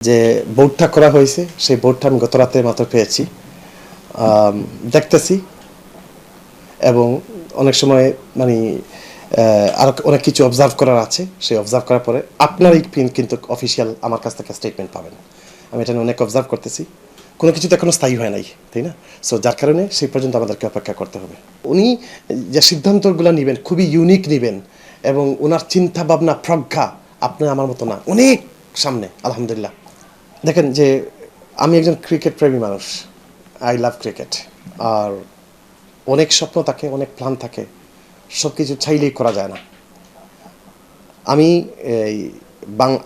যে বোর্ডটা করা হয়েছে সেই বোর্ডটা আমি গত রাতে মাত্র পেয়েছি, দেখতেছি এবং অনেক সময় মানে আরও অনেক কিছু অবজার্ভ করার আছে। সেই অবজার্ভ করার পরে আপনারই কিন্তু অফিসিয়াল আমার কাছ থেকে স্টেটমেন্ট পাবেন। আমি এটা অনেক অবজার্ভ করতেছি, কোনো কিছু তো এখনও স্থায়ী হয় নাই, তাই না? সো যার কারণে সেই পর্যন্ত আমাদেরকে অপেক্ষা করতে হবে। উনি যে সিদ্ধান্তগুলো নেবেন খুবই ইউনিক নেবেন এবং ওনার চিন্তা ভাবনা প্রজ্ঞা আপনার আমার মতো না, অনেক সামনে। আলহামদুলিল্লাহ। দেখেন যে আমি একজন ক্রিকেট প্রেমী মানুষ, আই লাভ ক্রিকেট। আর অনেক স্বপ্ন থাকে, অনেক প্ল্যান থাকে, সব কিছু চাইলেই করা যায় না। আমি এই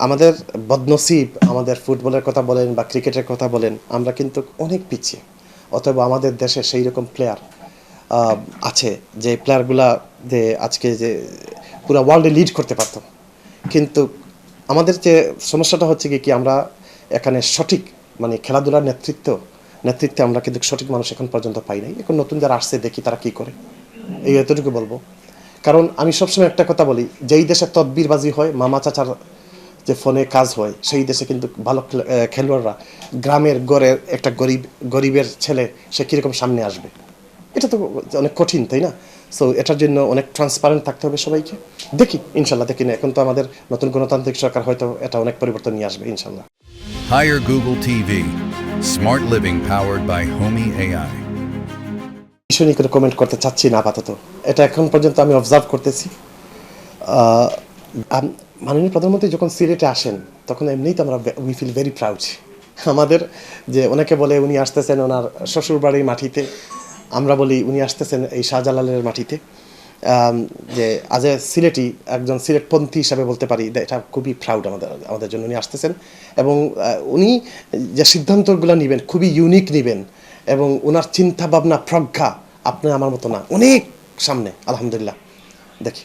আমাদের বদনসিব, আমাদের ফুটবলের কথা বলেন বা ক্রিকেটের কথা বলেন, আমরা কিন্তু অনেক পিছিয়ে। অথবা আমাদের দেশে সেই রকম প্লেয়ার আছে যে প্লেয়ারগুলা যে আজকে যে পুরো ওয়ার্ল্ডে লিড করতে পারতো। কিন্তু আমাদের যে সমস্যাটা হচ্ছে কি আমরা এখানে সঠিক মানে খেলাধুলার নেতৃত্বে আমরা কিন্তু সঠিক মানুষ এখন পর্যন্ত পাই নাই। এখন নতুন যারা আসছে দেখি তারা কি করে, এই এতটুকু বলবো। কারণ আমি সবসময় একটা কথা বলি, যেই দেশে তদবিরবাজি হয়, মামা চাচার যে ফোনে কাজ হয়, সেই দেশে কিন্তু ভালো খেলোয়াড়রা গ্রামের গড়ের একটা গরিবের ছেলে সে কীরকম সামনে আসবে, এটা তো অনেক কঠিন, তাই না? সো এটার জন্য অনেক ট্রান্সপারেন্ট থাকতে হবে সবাইকে। দেখি ইনশাল্লাহ, দেখি না, এখন তো আমাদের নতুন গণতান্ত্রিক সরকার, হয়তো এটা অনেক পরিবর্তন নিয়ে আসবে ইনশাল্লাহ। Hire Google TV. Smart living powered by Homey AI. বিষয় নিয়ে কোনো কমেন্ট করতে চাচ্ছি না আপাতত। এটা এখন পর্যন্ত আমি অবজার্ভ করতেছি। মাননীয় প্রধানমন্ত্রী যখন সিলেটে আসেন তখন এমনিই তো আমরা উই ফিল ভেরি প্রাউড। আমাদের যে অনেকে বলে উনি আসতেছেন ওনার শ্বশুরবাড়ির মাটিতে, আমরা বলি উনি আসতেছেন এই শাহজালালের মাটিতে। যে আজ এ সিলেটি একজন সিলেটপন্থী হিসাবে বলতে পারি, এটা খুবই প্রাউড আমাদের জন্য। উনি আসতেছেন এবং উনি যে সিদ্ধান্তগুলো নেবেন খুবই ইউনিক নেবেন এবং ওনার চিন্তা ভাবনা প্রজ্ঞা আপনার আমার মতো না, অনেক সামনে। আলহামদুলিল্লাহ। দেখি